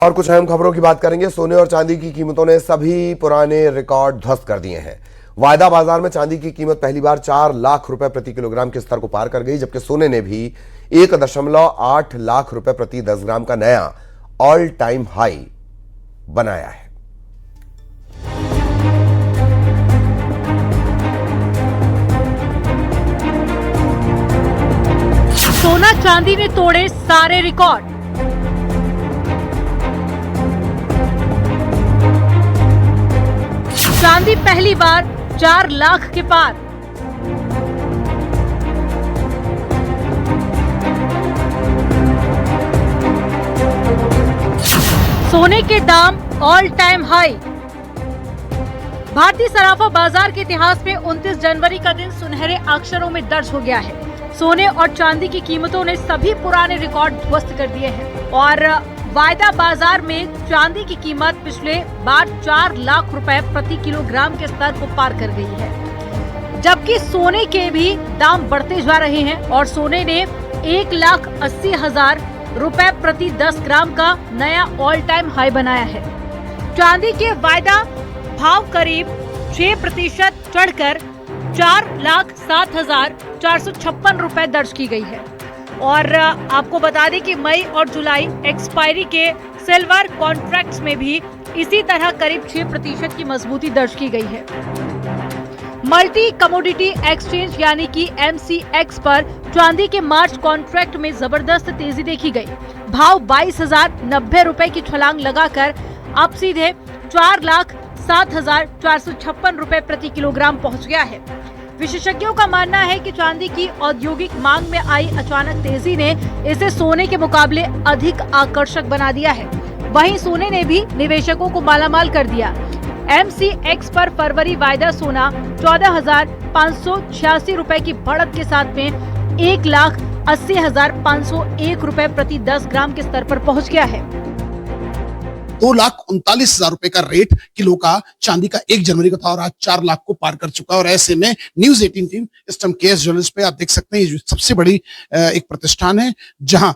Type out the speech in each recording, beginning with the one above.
और कुछ अहम खबरों की बात करेंगे। सोने और चांदी की कीमतों ने सभी पुराने रिकॉर्ड ध्वस्त कर दिए हैं। वायदा बाजार में चांदी की कीमत पहली बार 4 लाख रुपए प्रति किलोग्राम के स्तर को पार कर गई, जबकि सोने ने भी 1.8 लाख रुपए प्रति 10 ग्राम का नया ऑल टाइम हाई बनाया है। सोना चांदी ने तोड़े सारे रिकॉर्ड। चांदी पहली बार 4 लाख के पार। सोने के दाम ऑल टाइम हाई। भारतीय सराफा बाजार के इतिहास में 29 जनवरी का दिन सुनहरे अक्षरों में दर्ज हो गया है। सोने और चांदी की कीमतों ने सभी पुराने रिकॉर्ड ध्वस्त कर दिए हैं और वायदा बाजार में चांदी की कीमत पिछले बार 4 लाख रुपए प्रति किलोग्राम के स्तर को पार कर गई है, जबकि सोने के भी दाम बढ़ते जा रहे हैं और सोने ने 1,80,000 रुपए प्रति 10 ग्राम का नया ऑल टाइम हाई बनाया है। चांदी के वायदा भाव करीब 6% चढ़कर 4,07,456 रुपए दर्ज की गई है। और आपको बता दें कि मई और जुलाई एक्सपायरी के सिल्वर कॉन्ट्रैक्ट्स में भी इसी तरह करीब 6% की मजबूती दर्ज की गई है। मल्टी कमोडिटी एक्सचेंज यानी कि MCX पर चांदी के मार्च कॉन्ट्रैक्ट में जबरदस्त तेजी देखी गई। भाव 22,090 रुपए की छलांग लगाकर अब सीधे 4,07,456 रुपए प्रति किलोग्राम पहुंच गया है। विशेषज्ञों का मानना है कि चांदी की औद्योगिक मांग में आई अचानक तेजी ने इसे सोने के मुकाबले अधिक आकर्षक बना दिया है। वहीं सोने ने भी निवेशकों को मालामाल कर दिया। MCX पर फरवरी वायदा सोना 14,586 रुपए की बढ़त के साथ में 1,80,501 रुपए प्रति 10 ग्राम के स्तर पर पहुंच गया है। 2,39,000 रुपए का रेट किलो का चांदी का 1 जनवरी को था और आज 4 लाख को पार कर चुका है। और ऐसे में न्यूज 18 टीम इस टाइम KS ज्वेलर्स पे आप देख सकते हैं, ये सबसे बड़ी एक प्रतिष्ठान है जहां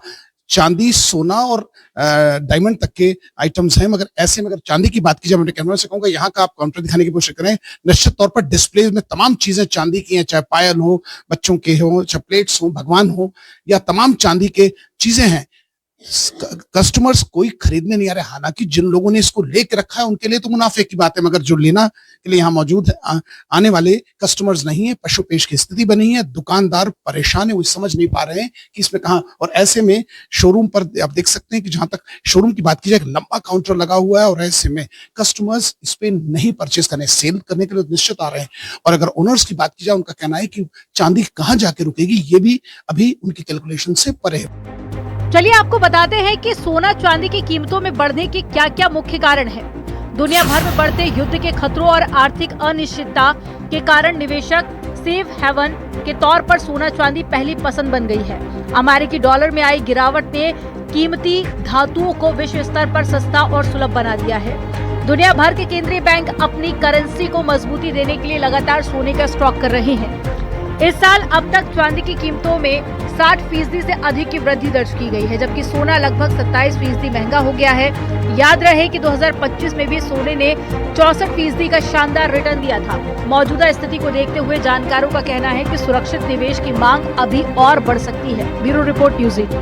चांदी, सोना और डायमंड तक के आइटम्स हैं। मगर ऐसे में अगर चांदी की बात की जाए, मैं कैमरा से कहूंगा यहाँ का आप काउंटर दिखाने की कोशिश करें। निश्चित तौर पर डिस्प्ले में तमाम चीजें चांदी की हैं, चाहे पायल हो, बच्चों के हो, चाहे प्लेट्स हो, भगवान हो, या तमाम चांदी के चीजें हैं। कस्टमर्स कोई खरीदने नहीं आ रहे। हालांकि जिन लोगों ने इसको लेके रखा है उनके लिए तो मुनाफे की बात है, मगर जो लेना के लिए यहाँ मौजूद है आने वाले कस्टमर्स नहीं है। पशुपेश की स्थिति बनी है, दुकानदार परेशान है, वो समझ नहीं पा रहे हैं कि इसमें कहाँ। और ऐसे में शोरूम पर आप देख सकते हैं कि जहां तक शोरूम की बात की जाए, लंबा काउंटर लगा हुआ है और ऐसे में कस्टमर्स इस पे नहीं परचेज करने, सेल करने के लिए निश्चित आ रहे हैं। और अगर ओनर्स की बात की जाए, उनका कहना है कि चांदी कहाँ जाके रुकेगी, ये भी अभी उनकी कैलकुलेशन से परे है। चलिए आपको बताते हैं कि सोना चांदी की कीमतों में बढ़ने के क्या क्या मुख्य कारण हैं। दुनिया भर में बढ़ते युद्ध के खतरों और आर्थिक अनिश्चितता के कारण निवेशक सेफ हेवन के तौर पर सोना चांदी पहली पसंद बन गई है। अमेरिकी डॉलर में आई गिरावट ने कीमती धातुओं को विश्व स्तर पर सस्ता और सुलभ बना दिया है। दुनिया भर के केंद्रीय बैंक अपनी करेंसी को मजबूती देने के लिए लगातार सोने का स्टॉक कर रहे हैं। इस साल अब तक चांदी की कीमतों में 60% से अधिक की वृद्धि दर्ज की गई है, जबकि सोना लगभग 27% महंगा हो गया है। याद रहे कि 2025 में भी सोने ने 64% का शानदार रिटर्न दिया था। मौजूदा स्थिति को देखते हुए जानकारों का कहना है कि सुरक्षित निवेश की मांग अभी और बढ़ सकती है। Bureau report news 18।